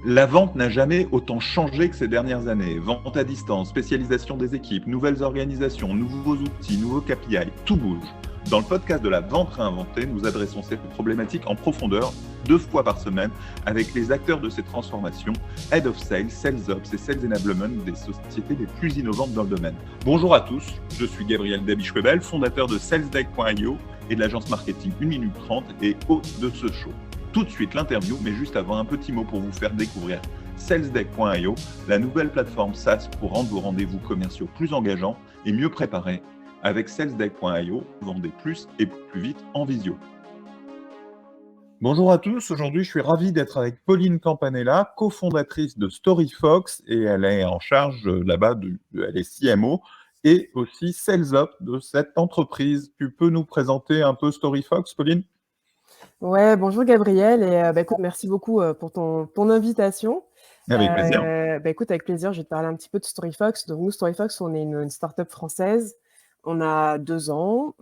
La vente n'a jamais autant changé que ces dernières années. Vente à distance, spécialisation des équipes, nouvelles organisations, nouveaux outils, nouveaux KPI, tout bouge. Dans le podcast de la vente réinventée, nous adressons ces problématiques en profondeur 2 fois par semaine avec les acteurs de ces transformations, Head of Sales, Sales Ops et Sales Enablement des sociétés les plus innovantes dans le domaine. Bonjour à tous, je suis Gabriel Dabischwebel, fondateur de SalesDeck.io et de l'agence marketing 1 minute 30 et hôte de ce show. Tout de suite l'interview, mais juste avant, un petit mot pour vous faire découvrir SalesDeck.io, la nouvelle plateforme SaaS pour rendre vos rendez-vous commerciaux plus engageants et mieux préparés. Avec SalesDeck.io, vendez plus et plus vite en visio. Bonjour à tous, aujourd'hui je suis ravi d'être avec Pauline Campanella, cofondatrice de StoryFox, et elle est en charge là-bas, elle est CMO et aussi Sales Ops de cette entreprise. Tu peux nous présenter un peu StoryFox, Pauline ? Ouais, bonjour Gabriel, et écoute, merci beaucoup pour ton invitation. Avec plaisir. Écoute, avec plaisir, je vais te parler un petit peu de StoryFox. Donc nous, StoryFox, on est une start-up française. On a 2 ans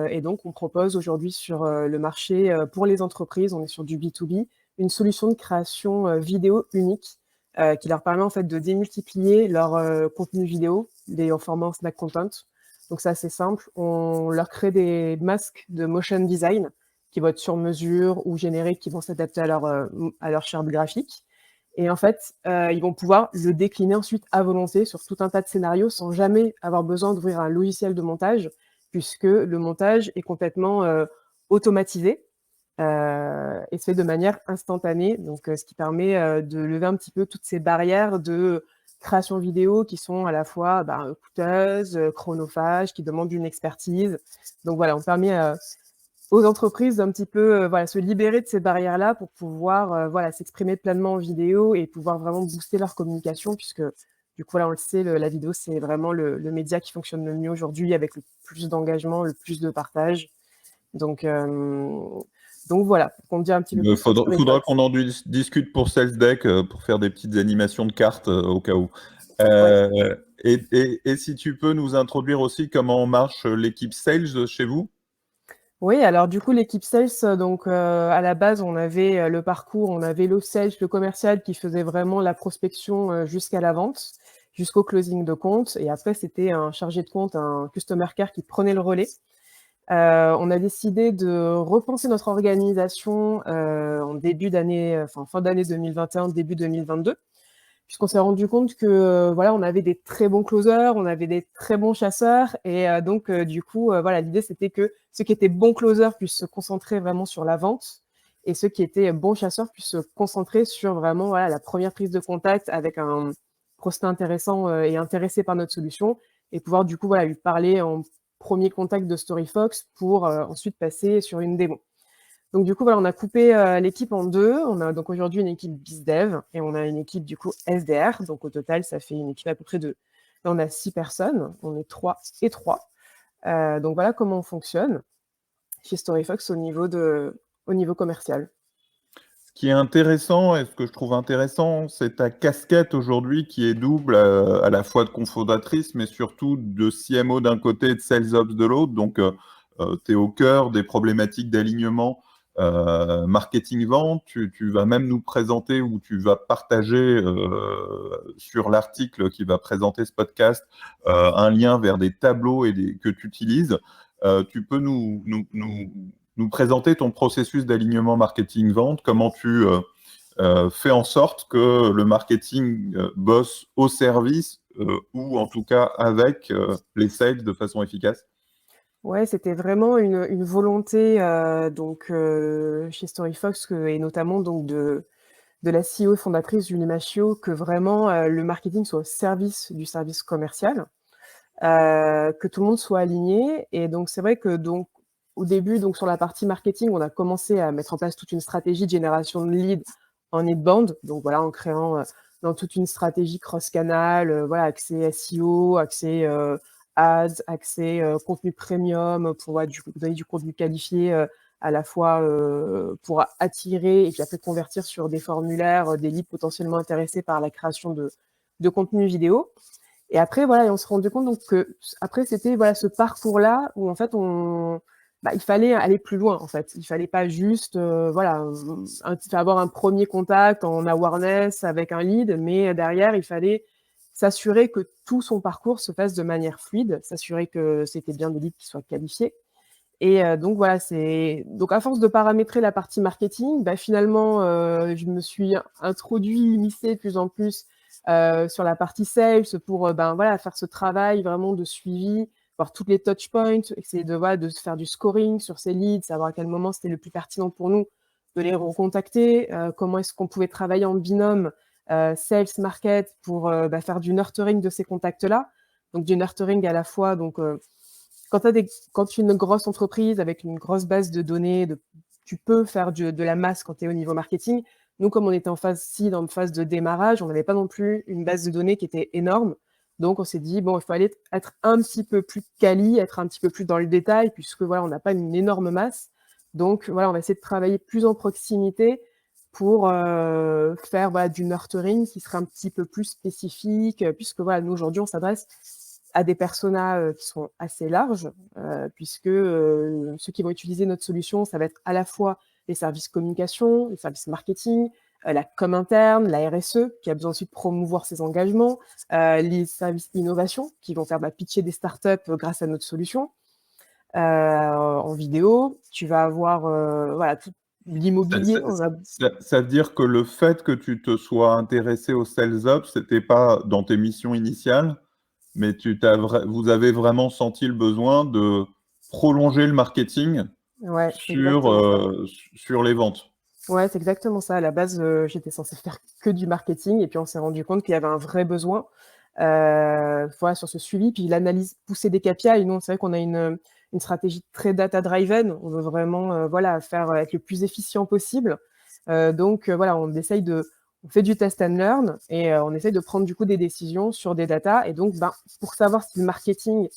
et donc on propose aujourd'hui sur le marché pour les entreprises, on est sur du B2B, une solution de création vidéo unique qui leur permet en fait de démultiplier leur contenu vidéo en format snack content. Donc c'est assez simple, on leur crée des masques de motion design qui vont être sur mesure ou génériques, qui vont s'adapter à leur charte graphique. Et en fait, ils vont pouvoir le décliner ensuite à volonté sur tout un tas de scénarios sans jamais avoir besoin d'ouvrir un logiciel de montage, puisque le montage est complètement automatisé et se fait de manière instantanée, donc ce qui permet de lever un petit peu toutes ces barrières de création vidéo qui sont à la fois coûteuses, chronophages, qui demandent une expertise. Donc voilà, on permet aux entreprises d'un petit peu se libérer de ces barrières-là pour pouvoir s'exprimer pleinement en vidéo et pouvoir vraiment booster leur communication, puisque du coup, là, on le sait, la vidéo, c'est vraiment le média qui fonctionne le mieux aujourd'hui, avec le plus d'engagement, le plus de partage. Donc voilà, pour qu'on dise un petit peu plus sur Faudra StoryFox. qu'on en discute pour SalesDeck, pour faire des petites animations de cartes au cas où. Ouais. Et si tu peux nous introduire aussi comment marche l'équipe Sales chez vous ? Oui, alors du coup, l'équipe sales, donc à la base, on avait le parcours, on avait le sales, le commercial qui faisait vraiment la prospection jusqu'à la vente, jusqu'au closing de compte. Et après, c'était un chargé de compte, un customer care qui prenait le relais. On a décidé de repenser notre organisation en début d'année, fin d'année 2021, début 2022, puisqu'on s'est rendu compte que voilà, on avait des très bons closers, on avait des très bons chasseurs, et donc du coup, voilà, l'idée c'était que ceux qui étaient bons closers puissent se concentrer vraiment sur la vente, et ceux qui étaient bons chasseurs puissent se concentrer sur vraiment voilà, la première prise de contact avec un prospect intéressant et intéressé par notre solution, et pouvoir du coup voilà, lui parler en premier contact de StoryFox pour ensuite passer sur une démo. Donc du coup, voilà, on a coupé l'équipe en deux. On a donc aujourd'hui une équipe BizDev et on a une équipe du coup SDR. Donc au total, ça fait une équipe à peu près de... Là, on a 6 personnes, on est 3 et 3. Donc voilà comment on fonctionne chez StoryFox au niveau commercial. Ce qui est intéressant, et ce que je trouve intéressant, c'est ta casquette aujourd'hui qui est double, à la fois de cofondatrice, mais surtout de CMO d'un côté et de Sales Ops de l'autre. Donc, tu es au cœur des problématiques d'alignement marketing-vente. Tu vas même nous présenter, ou tu vas partager sur l'article qui va présenter ce podcast, un lien vers des tableaux que tu utilises. Tu peux nous présenter ton processus d'alignement marketing-vente, comment tu fais en sorte que le marketing bosse au service ou en tout cas avec les sales de façon efficace. Ouais, c'était vraiment une volonté chez StoryFox et notamment donc de la CEO et fondatrice Julie Machio, que vraiment le marketing soit au service du service commercial. Que tout le monde soit aligné. Et donc, c'est vrai que donc, au début, donc, sur la partie marketing, on a commencé à mettre en place toute une stratégie de génération de leads en inbound. Donc, voilà, en créant dans toute une stratégie cross-canal, voilà, accès SEO, accès ads, accès contenu premium pour donner du contenu qualifié à la fois pour attirer et puis après convertir sur des formulaires des leads potentiellement intéressés par la création de contenu vidéo. Et après, voilà, et on s'est rendu compte donc que après c'était voilà ce parcours-là où en fait il fallait aller plus loin, en fait. Il fallait pas juste, voilà, avoir un premier contact en awareness avec un lead, mais derrière, il fallait s'assurer que tout son parcours se fasse de manière fluide, s'assurer que c'était bien des leads qui soient qualifiés. Et donc voilà, donc à force de paramétrer la partie marketing, finalement, je me suis immiscée de plus en plus sur la partie sales pour voilà, faire ce travail vraiment de suivi, voir toutes les touch points, essayer de se faire du scoring sur ces leads, savoir à quel moment c'était le plus pertinent pour nous de les recontacter, comment est-ce qu'on pouvait travailler en binôme sales market pour faire du nurturing de ces contacts-là. Donc du nurturing à la fois donc quand tu es une grosse entreprise avec une grosse base de données, tu peux faire de la masse quand tu es au niveau marketing. Nous, comme on était en phase de démarrage, on n'avait pas non plus une base de données qui était énorme. Donc, on s'est dit, bon, il faut aller être un petit peu plus quali, être un petit peu plus dans le détail, puisque voilà, on n'a pas une énorme masse. Donc, voilà, on va essayer de travailler plus en proximité pour faire du nurturing qui serait un petit peu plus spécifique, puisque voilà, nous, aujourd'hui, on s'adresse à des personas qui sont assez larges, puisque ceux qui vont utiliser notre solution, ça va être à la fois les services communication, les services marketing, la com interne, la RSE, qui a besoin aussi de promouvoir ses engagements, les services innovation, qui vont faire pitcher des startups grâce à notre solution. En vidéo, tu vas avoir voilà, tout l'immobilier. Ça veut dire que le fait que tu te sois intéressé au Sales Ops, c'était pas dans tes missions initiales, mais vous avez vraiment senti le besoin de prolonger le marketing Ouais, sur les ventes. Ouais, c'est exactement ça. À la base, j'étais censée faire que du marketing et puis on s'est rendu compte qu'il y avait un vrai besoin voilà, sur ce suivi. Puis l'analyse poussée des KPI, nous, c'est vrai qu'on a une stratégie très data-driven. On veut vraiment voilà, être le plus efficient possible. Donc, voilà, on fait du test and learn et on essaye de prendre du coup des décisions sur des datas. Et donc, pour savoir si le marketing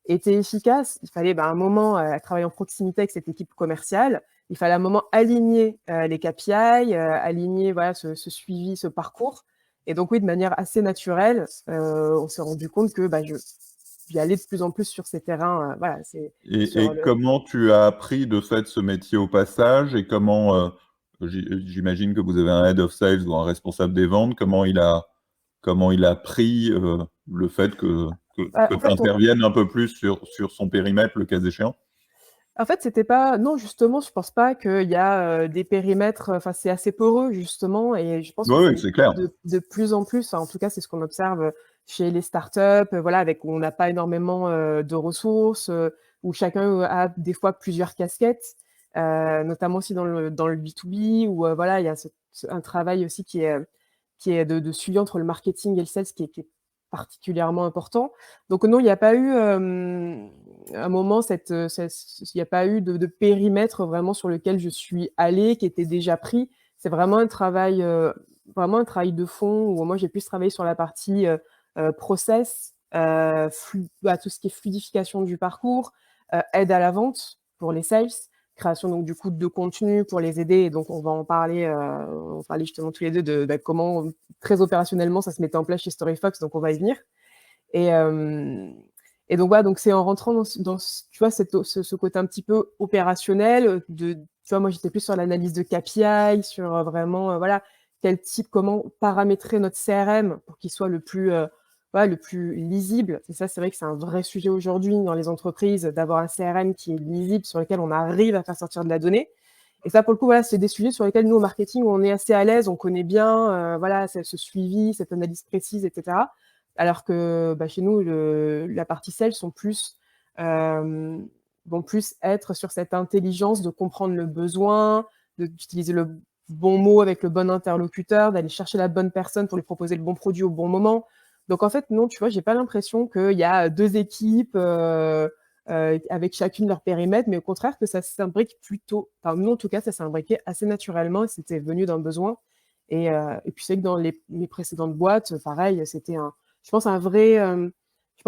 était efficace, il fallait un moment travailler en proximité avec cette équipe commerciale. Il fallait à un moment aligner les KPI, aligner voilà, ce suivi, ce parcours. Et donc oui, de manière assez naturelle, on s'est rendu compte que j'y allais de plus en plus sur ces terrains. Voilà, Et comment tu as appris de fait ce métier au passage et comment, j'imagine que vous avez un head of sales ou un responsable des ventes, comment il a pris le fait que tu interviennes un peu plus sur son périmètre, le cas échéant? En fait, c'était pas non, justement, je pense pas qu'il y a des périmètres, c'est assez poreux justement et je pense que Oui, c'est c'est clair. de plus en plus, en tout cas, c'est ce qu'on observe chez les startups, voilà, où on n'a pas énormément de ressources, où chacun a des fois plusieurs casquettes, notamment aussi dans le B2B où voilà, il y a un travail aussi qui est de suivi entre le marketing et le sales qui est particulièrement important. Donc non, il n'y a pas eu un moment, il n'y a pas eu de périmètre vraiment sur lequel je suis allée, qui était déjà pris. C'est vraiment un travail de fond où moi j'ai pu travailler sur la partie process, tout ce qui est fluidification du parcours, aide à la vente pour les sales, création donc du coup de contenu pour les aider. Et donc on va en parler, on parlait justement tous les deux de comment très opérationnellement ça se mettait en place chez Storyfox, donc on va y venir. Et donc voilà, donc c'est en rentrant dans tu vois, ce côté un petit peu opérationnel, tu vois, moi j'étais plus sur l'analyse de KPI, sur vraiment voilà, comment paramétrer notre CRM pour qu'il soit le plus lisible. Et ça, c'est vrai que c'est un vrai sujet aujourd'hui dans les entreprises, d'avoir un CRM qui est lisible, sur lequel on arrive à faire sortir de la donnée. Et ça, pour le coup, voilà, c'est des sujets sur lesquels nous, au marketing, on est assez à l'aise, on connaît bien voilà, ce suivi, cette analyse précise, etc. Alors que chez nous, la partie sales vont plus être sur cette intelligence de comprendre le besoin, d'utiliser le bon mot avec le bon interlocuteur, d'aller chercher la bonne personne pour lui proposer le bon produit au bon moment. Donc en fait, non, tu vois, j'ai pas l'impression qu'il y a deux équipes avec chacune leur périmètre, mais au contraire que ça s'imbrique plutôt, enfin nous en tout cas, ça s'imbriquait assez naturellement et c'était venu d'un besoin. Et puis c'est que dans mes précédentes boîtes, pareil, c'était je pense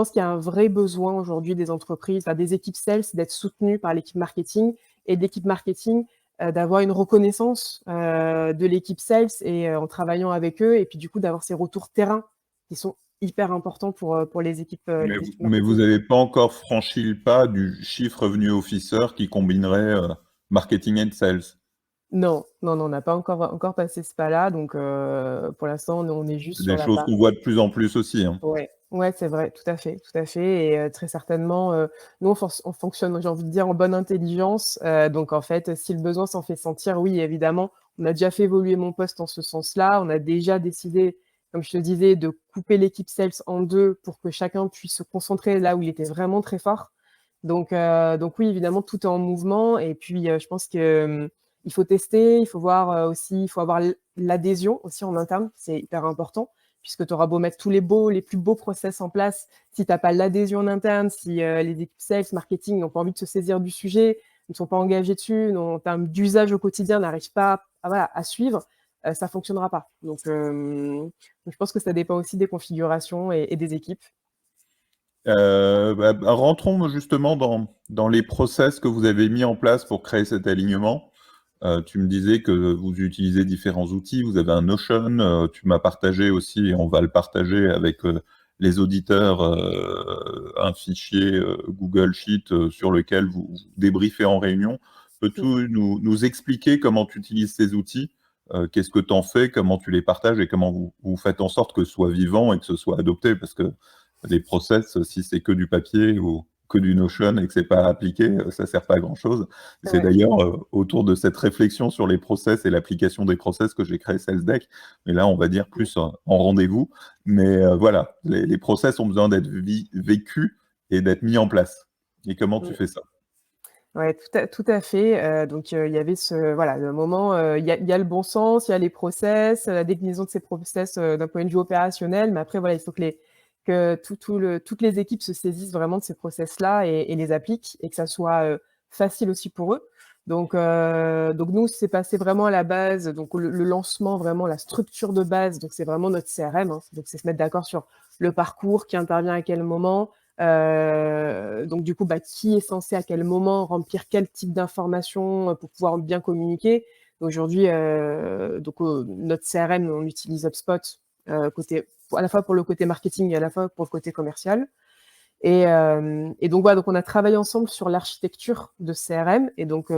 qu'il y a un vrai besoin aujourd'hui des entreprises, des équipes sales, d'être soutenues par l'équipe marketing et de l'équipe marketing d'avoir une reconnaissance de l'équipe sales et en travaillant avec eux et puis du coup d'avoir ces retours terrain qui sont hyper important pour les équipes Mais vous marketing. n'avez pas encore franchi le pas du Chief Revenue Officer qui combinerait marketing and sales. Non, non, non, on n'a pas encore passé ce pas-là, donc pour l'instant, on est juste C'est sur des la choses part. qu'on voit de plus en plus aussi, hein. Ouais, ouais, c'est vrai, tout à fait et très certainement, nous on fonctionne, j'ai envie de dire, en bonne intelligence, donc en fait, si le besoin s'en fait sentir, oui, évidemment, on a déjà fait évoluer mon poste en ce sens-là. On a déjà décidé, comme je te disais, de couper l'équipe sales en 2 pour que chacun puisse se concentrer là où il était vraiment très fort. Donc oui, évidemment, tout est en mouvement et puis, je pense que, il faut tester, il faut voir, aussi il faut avoir l'adhésion aussi en interne, c'est hyper important puisque tu auras beau mettre tous les plus beaux process en place, si tu n'as pas l'adhésion en interne, si les équipes sales, marketing n'ont pas envie de se saisir du sujet, ne sont pas engagés dessus, en termes d'usage au quotidien, n'arrivent pas voilà, à suivre, ça ne fonctionnera pas. Donc, je pense que ça dépend aussi des configurations et des équipes. Rentrons justement dans les process que vous avez mis en place pour créer cet alignement. Tu me disais que vous utilisez différents outils, vous avez un Notion, tu m'as partagé aussi, et on va le partager avec les auditeurs, un fichier Google Sheet sur lequel vous débriefez en réunion. Peux-tu nous expliquer comment tu utilises ces outils, qu'est-ce que tu en fais, comment tu les partages et comment vous faites en sorte que ce soit vivant et que ce soit adopté? Parce que les process, si c'est que du papier ou que du Notion et que c'est pas appliqué, ça sert pas à grand-chose. C'est Ouais. d'ailleurs autour de cette réflexion sur les process et l'application des process que j'ai créé SalesDeck. Mais là, on va dire plus en rendez-vous. Mais voilà, les process ont besoin d'être vécus et d'être mis en place. Et comment tu Mm. fais ça? Ouais, tout à fait. Donc, il y avait voilà, le moment, il y a le bon sens, il y a les process, la déclinaison de ces process d'un point de vue opérationnel. Mais après, voilà, il faut que toutes les équipes se saisissent vraiment de ces process-là et les appliquent et que ça soit facile aussi pour eux. Donc nous, c'est passé vraiment à la base, donc le lancement, vraiment la structure de base. Donc, c'est vraiment notre CRM, hein. Donc, c'est se mettre d'accord sur le parcours, qui intervient à quel moment. Donc du coup, qui est censé à quel moment remplir quel type d'informations pour pouvoir bien communiquer. Aujourd'hui, notre CRM, on utilise HubSpot à la fois pour le côté marketing et à la fois pour le côté commercial. Et donc voilà, donc on a travaillé ensemble sur l'architecture de CRM. Et donc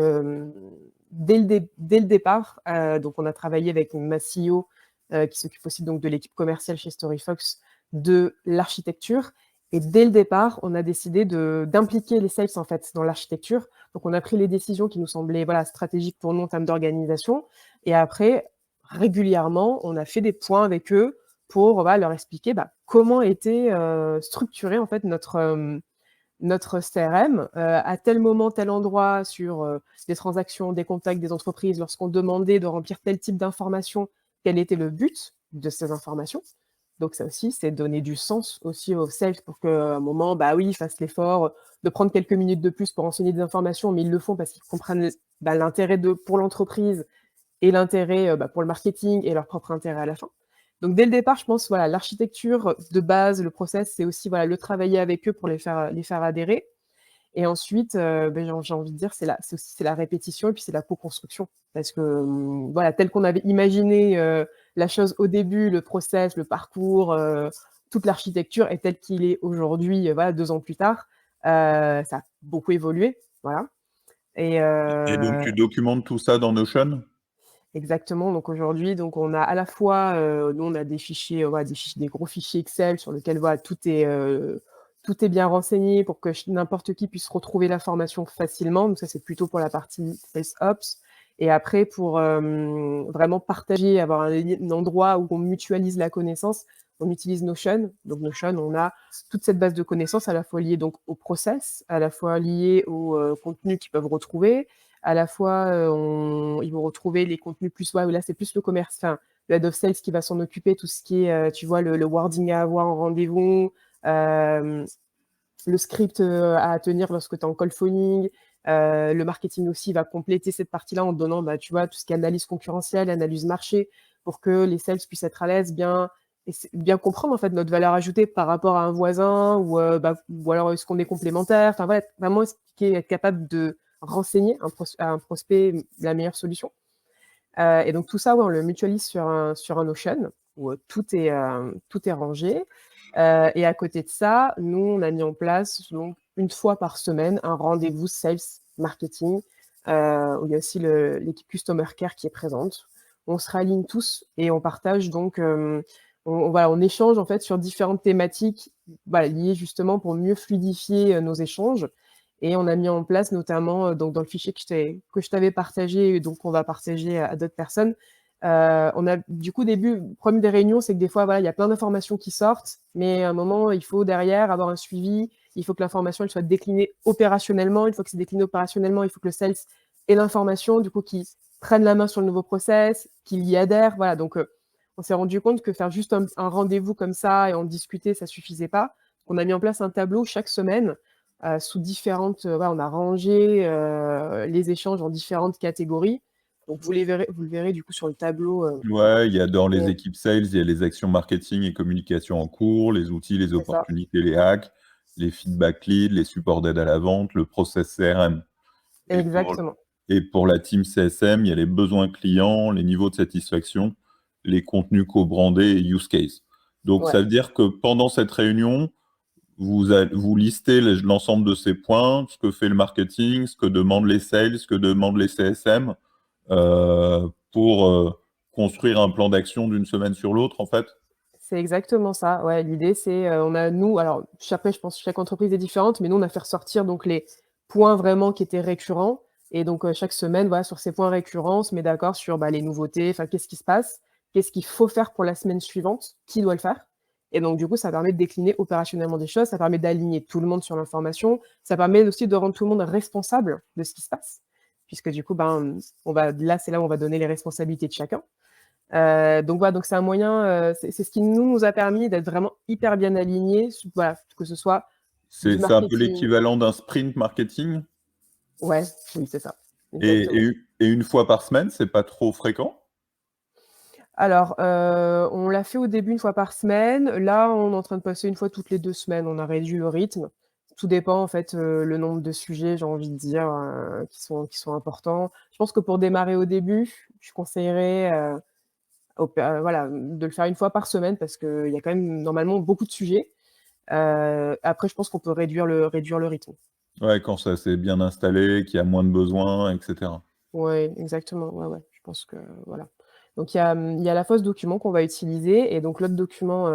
dès le départ, donc on a travaillé avec ma CEO qui s'occupe aussi donc de l'équipe commerciale chez StoryFox de l'architecture. Et dès le départ, on a décidé d'impliquer les sales en fait dans l'architecture. Donc on a pris les décisions qui nous semblaient voilà stratégiques pour nous en termes d'organisation. Et après, régulièrement, on a fait des points avec eux pour leur expliquer comment était structuré en fait notre CRM à tel moment, tel endroit sur des transactions, des contacts des entreprises, lorsqu'on demandait de remplir tel type d'informations, quel était le but de ces informations. Donc ça aussi, c'est donner du sens aussi aux sales pour qu'à un moment, oui, ils fassent l'effort de prendre quelques minutes de plus pour enseigner des informations, mais ils le font parce qu'ils comprennent l'intérêt pour l'entreprise et l'intérêt pour le marketing et leur propre intérêt à la fin. Donc dès le départ, je pense voilà, l'architecture de base, le process, c'est aussi voilà, le travailler avec eux pour les faire adhérer. Et ensuite, j'ai envie de dire, c'est la répétition et puis c'est la co-construction. Parce que voilà, tel qu'on avait imaginé la chose au début, le process, le parcours, toute l'architecture est telle qu'il est aujourd'hui, voilà, 2 ans plus tard, ça a beaucoup évolué, voilà. Et Et donc, tu documentes tout ça dans Notion? exactement. Donc aujourd'hui, donc on a à la fois, nous on a des fichiers, des gros fichiers Excel sur lesquels voilà, tout est bien renseigné pour que n'importe qui puisse retrouver l'information facilement. Donc ça, c'est plutôt pour la partie SalesOps. Et après, pour vraiment partager, avoir un endroit où on mutualise la connaissance, on utilise Notion. Donc Notion, on a toute cette base de connaissances à la fois liée donc au process, à la fois liée au contenu qu'ils peuvent retrouver, à la fois, ils vont retrouver les contenus plus là c'est plus le commerce, enfin, le head of sales qui va s'en occuper, tout ce qui est, tu vois, le wording à avoir en rendez-vous, le script à tenir lorsque tu es en call phoning, le marketing aussi va compléter cette partie-là en donnant, tu vois, tout ce qui est analyse concurrentielle, analyse marché, pour que les sales puissent être à l'aise, bien comprendre en fait notre valeur ajoutée par rapport à un voisin ou alors est-ce qu'on est complémentaire, enfin voilà, vraiment être capable de renseigner à un prospect la meilleure solution. Et donc tout ça, on le mutualise sur un Notion où tout est rangé. Et à côté de ça, nous, on a mis en place donc une fois par semaine un rendez-vous sales marketing où il y a aussi l'équipe Customer Care qui est présente. On se réaligne tous et on partage donc, voilà, on échange en fait sur différentes thématiques voilà, liées justement pour mieux fluidifier nos échanges. Et on a mis en place notamment donc dans le fichier que je t'avais partagé, donc on va partager à d'autres personnes. On a du coup le problème des réunions, c'est que des fois, voilà, il y a plein d'informations qui sortent, mais à un moment, il faut derrière avoir un suivi. Il faut que l'information elle soit déclinée opérationnellement. Une fois que c'est décliné opérationnellement, il faut que le sales ait l'information, du coup, qu'il prenne la main sur le nouveau process, qu'il y adhère. Voilà, donc on s'est rendu compte que faire juste un rendez-vous comme ça et en discuter, ça suffisait pas. On a mis en place un tableau chaque semaine sous différentes. Voilà, on a rangé les échanges en différentes catégories. Donc vous le verrez du coup sur le tableau. Ouais, il y a dans les Et équipes sales, il y a les actions marketing et communication en cours, les outils, les c'est ça, opportunités, les hacks, les feedback leads, les supports d'aide à la vente, le process CRM. Et pour, exactement. et pour la team CSM, il y a les besoins clients, les niveaux de satisfaction, les contenus co-brandés et use case. Donc, Ouais, ça veut dire que pendant cette réunion, vous listez l'ensemble de ces points, ce que fait le marketing, ce que demandent les sales, ce que demandent les CSM, pour construire un plan d'action d'une semaine sur l'autre, en fait. c'est exactement ça. Ouais, l'idée c'est, on a nous alors après je pense que chaque entreprise est différente, mais nous on a fait ressortir donc les points vraiment qui étaient récurrents et donc chaque semaine, voilà, sur ces points récurrents, on se met d'accord sur, bah, les nouveautés, enfin qu'est-ce qui se passe? Qu'est-ce qu'il faut faire pour la semaine suivante? Qui doit le faire? Et donc du coup, ça permet de décliner opérationnellement des choses, ça permet d'aligner tout le monde sur l'information, ça permet aussi de rendre tout le monde responsable de ce qui se passe. Puisque du coup, ben, c'est là où on va donner les responsabilités de chacun. Donc voilà, donc c'est un moyen, c'est ce qui nous a permis d'être vraiment hyper bien alignés, voilà, que ce soit du C'est un peu marketing. l'équivalent d'un sprint marketing. Ouais, oui, c'est ça, Et, exactement. et une fois par semaine, c'est pas trop fréquent? Alors, on l'a fait au début une fois par semaine. Là, on est en train de passer une fois toutes les 2 semaines. On a réduit le rythme. Tout dépend en fait, le nombre de sujets, j'ai envie de dire, qui sont importants. Je pense que pour démarrer au début, je conseillerais, voilà, de le faire une fois par semaine parce qu'il y a quand même normalement beaucoup de sujets. Après, je pense qu'on peut réduire le rythme. Ouais, quand ça s'est bien installé, qu'il y a moins de besoins, etc. Ouais, exactement. Ouais, ouais, je pense que voilà. Donc il y a la fausse document qu'on va utiliser et donc l'autre document,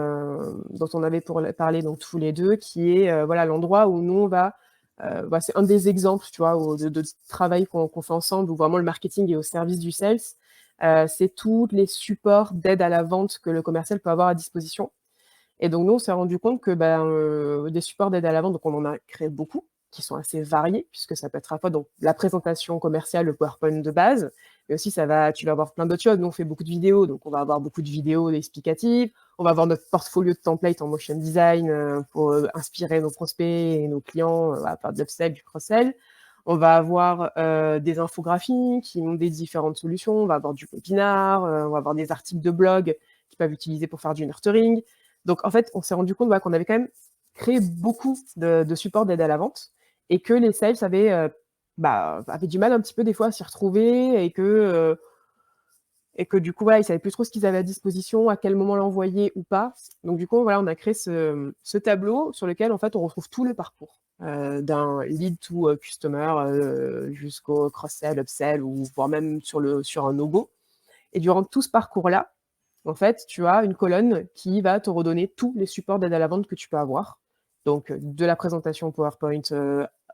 dont on avait parlé donc tous les 2 qui est, voilà l'endroit où nous on va, bah, c'est un des exemples, tu vois, de travail qu'on fait ensemble où vraiment le marketing est au service du sales. C'est tous les supports d'aide à la vente que le commercial peut avoir à disposition. Et donc nous, on s'est rendu compte que, ben, des supports d'aide à la vente, donc on en a créé beaucoup, qui sont assez variés, puisque ça peut être à la fois donc la présentation commerciale, le PowerPoint de base, mais aussi tu vas avoir plein d'autres choses. Nous, on fait beaucoup de vidéos, donc on va avoir beaucoup de vidéos explicatives. On va avoir notre portfolio de templates en motion design, pour, inspirer nos prospects et nos clients, à faire de l'upsell, du cross-sell. On va avoir, des infographies qui montrent des différentes solutions. On va avoir du webinar, on va avoir des articles de blog qu'ils peuvent utiliser pour faire du nurturing. Donc en fait, on s'est rendu compte, voilà, qu'on avait quand même créé beaucoup de supports d'aide à la vente et que les sales avaient du mal un petit peu des fois à s'y retrouver et que du coup, voilà, ils savaient plus trop ce qu'ils avaient à disposition, à quel moment l'envoyer ou pas. Donc du coup, voilà, on a créé ce tableau sur lequel en fait on retrouve tout le parcours, d'un lead to customer, jusqu'au cross-sell, upsell ou voire même sur un no-go. Et durant tout ce parcours-là, en fait, tu as une colonne qui va te redonner tous les supports d'aide à la vente que tu peux avoir. Donc, de la présentation PowerPoint,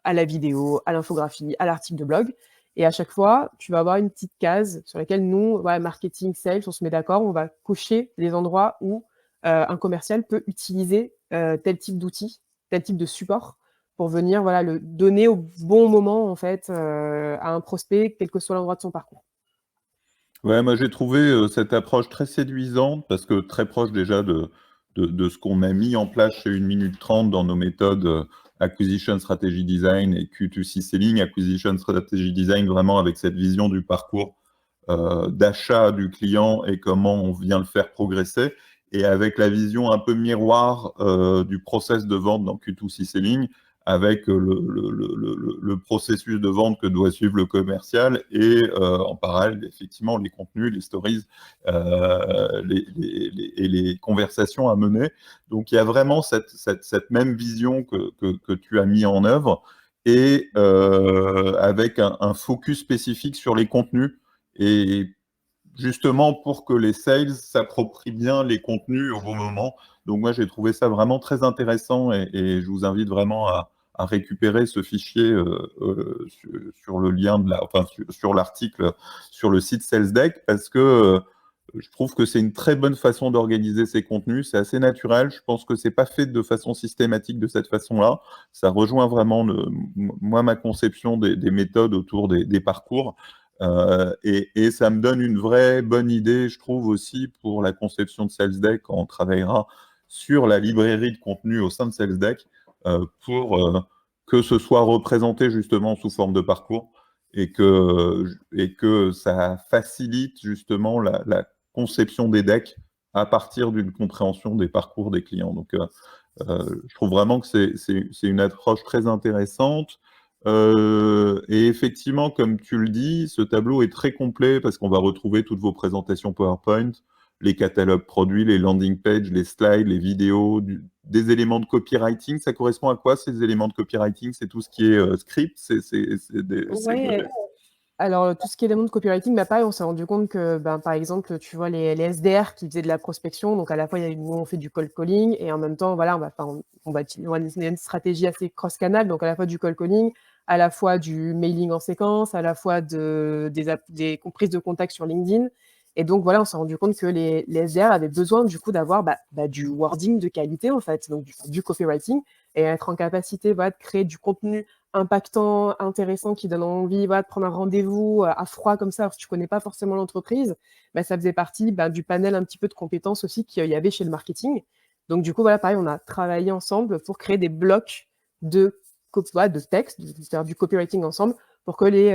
à la vidéo, à l'infographie, à l'article de blog. Et à chaque fois, tu vas avoir une petite case sur laquelle nous, voilà, marketing, sales, on se met d'accord, on va cocher les endroits où un commercial peut utiliser tel type d'outil, tel type de support pour venir voilà, le donner au bon moment en fait à un prospect, quel que soit l'endroit de son parcours. Ouais, moi j'ai trouvé cette approche très séduisante parce que très proche déjà de ce qu'on a mis en place chez 1 minute 30 dans nos méthodes Acquisition Strategy Design et Q2C Selling. Acquisition Strategy Design vraiment avec cette vision du parcours d'achat du client et comment on vient le faire progresser. Et avec la vision un peu miroir du process de vente dans Q2C Selling, avec le processus de vente que doit suivre le commercial et en parallèle, effectivement, les contenus, les stories et les conversations à mener. Donc, il y a vraiment cette même vision que tu as mis en œuvre et avec un focus spécifique sur les contenus et justement pour que les sales s'approprient bien les contenus au bon moment. Donc moi, j'ai trouvé ça vraiment très intéressant et je vous invite vraiment à récupérer ce fichier sur le lien sur l'article sur le site SalesDeck parce que je trouve que c'est une très bonne façon d'organiser ces contenus. C'est assez naturel. Je pense que c'est pas fait de façon systématique de cette façon-là. Ça rejoint vraiment moi ma conception des méthodes autour des parcours. Et ça me donne une vraie bonne idée, je trouve aussi, pour la conception de SalesDeck quand on travaillera sur la librairie de contenu au sein de SalesDeck pour que ce soit représenté justement sous forme de parcours et que ça facilite justement la conception des decks à partir d'une compréhension des parcours des clients. Donc, je trouve vraiment que c'est une approche très intéressante. Et effectivement, comme tu le dis, ce tableau est très complet parce qu'on va retrouver toutes vos présentations PowerPoint, les catalogues produits, les landing pages, les slides, les vidéos, des éléments de copywriting. Ça correspond à quoi ces éléments de copywriting? C'est tout ce qui est script? Ouais. Alors, tout ce qui est éléments de copywriting, bah, pareil, on s'est rendu compte que, ben, par exemple, tu vois, les SDR qui faisaient de la prospection, donc à la fois, nous, on fait du cold calling et en même temps, voilà, on va utiliser une stratégie assez cross-canal, donc à la fois du cold calling, à la fois du mailing en séquence, à la fois des prises de contact sur LinkedIn. Et donc, voilà, on s'est rendu compte que les SDR avaient besoin, du coup, d'avoir du wording de qualité, en fait, donc du copywriting, et être en capacité, voilà, de créer du contenu impactant, intéressant, qui donne envie, voilà, de prendre un rendez-vous à froid comme ça, alors que tu connais pas forcément l'entreprise, ça faisait partie du panel un petit peu de compétences aussi qu'il y avait chez le marketing. Donc, du coup, voilà, pareil, on a travaillé ensemble pour créer des blocs de texte, de faire du copywriting ensemble pour que les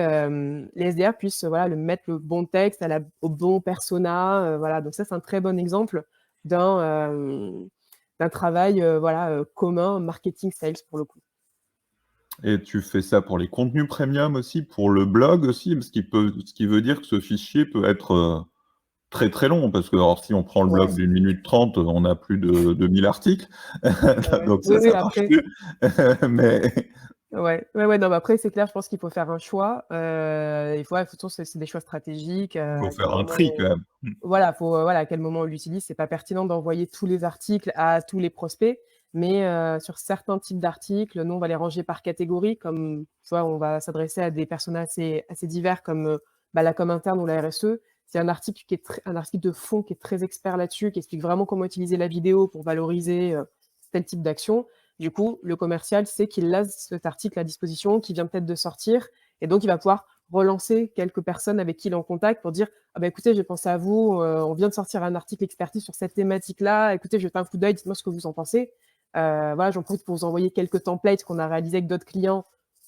SDR puissent voilà, mettre le bon texte au bon persona. Voilà. Donc ça, c'est un très bon exemple d'un travail voilà, commun, marketing sales pour le coup. Et tu fais ça pour les contenus premium aussi, pour le blog aussi, ce qui veut dire que ce fichier peut être très très long, parce que alors, si on prend le blog d'une minute 30, on a plus de 2000 articles, donc ça marche après... plus. Mais... Ouais, non, après, c'est clair, je pense qu'il faut faire un choix. Il faut, c'est des choix stratégiques. Il faut faire un tri quand même. Voilà, à quel moment on l'utilise. C'est pas pertinent d'envoyer tous les articles à tous les prospects, mais sur certains types d'articles, nous, on va les ranger par catégorie, comme, tu vois, on va s'adresser à des personnes assez divers comme la com interne ou la RSE. C'est un article un article de fond qui est très expert là-dessus, qui explique vraiment comment utiliser la vidéo pour valoriser tel type d'action. Du coup, le commercial sait qu'il a cet article à disposition, qui vient peut-être de sortir, et donc il va pouvoir relancer quelques personnes avec qui il est en contact pour dire « Ah bah écoutez, j'ai pensé à vous, on vient de sortir un article expertise sur cette thématique-là, écoutez, jetez un coup d'œil, dites-moi ce que vous en pensez. » Voilà, j'en profite pour vous envoyer quelques templates qu'on a réalisés avec d'autres clients.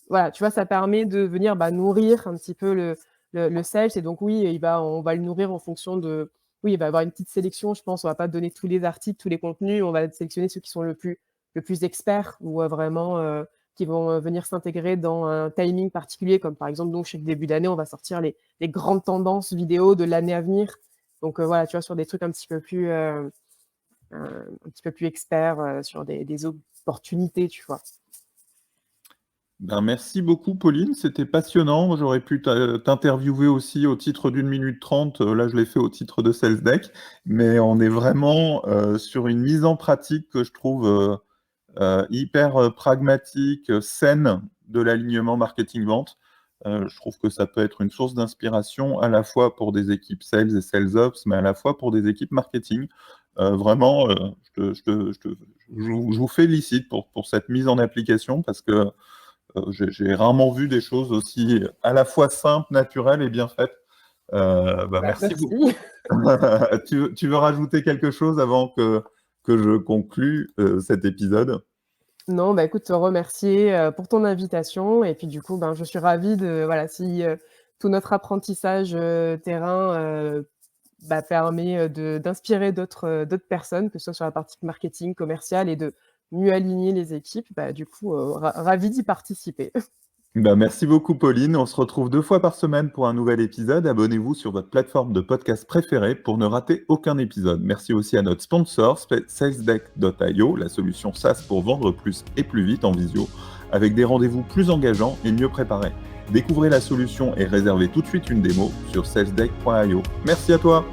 Voilà, tu vois, ça permet de venir nourrir un petit peu le sales, et donc oui, on va le nourrir en fonction de... Oui, il va y avoir une petite sélection, je pense, on va pas donner tous les articles, tous les contenus, on va sélectionner ceux qui sont le plus experts ou vraiment qui vont venir s'intégrer dans un timing particulier, comme par exemple, donc, chaque début d'année, on va sortir les grandes tendances vidéo de l'année à venir. Donc voilà, tu vois, sur des trucs un petit peu plus experts, sur des opportunités, tu vois. Ben, merci beaucoup, Pauline. C'était passionnant. J'aurais pu t'interviewer aussi au titre d'une minute 30. Là, je l'ai fait au titre de SalesDeck. Mais on est vraiment sur une mise en pratique que je trouve hyper pragmatique, saine de l'alignement marketing-vente. Je trouve que ça peut être une source d'inspiration à la fois pour des équipes sales et sales ops, mais à la fois pour des équipes marketing. Vraiment, je vous félicite pour cette mise en application parce que j'ai rarement vu des choses aussi à la fois simples, naturelles et bien faites. Merci beaucoup. Tu veux rajouter quelque chose avant que je conclue cet épisode? Non, écoute, te remercier pour ton invitation. Et puis du coup, je suis ravie de, voilà, si tout notre apprentissage terrain permet d'inspirer d'autres personnes, que ce soit sur la partie marketing, commerciale, et de mieux aligner les équipes. Du coup, ravi d'y participer. Merci beaucoup, Pauline. On se retrouve 2 fois par semaine pour un nouvel épisode. Abonnez-vous sur votre plateforme de podcast préférée pour ne rater aucun épisode. Merci aussi à notre sponsor, salesdeck.io, la solution SaaS pour vendre plus et plus vite en visio, avec des rendez-vous plus engageants et mieux préparés. Découvrez la solution et réservez tout de suite une démo sur salesdeck.io. Merci à toi.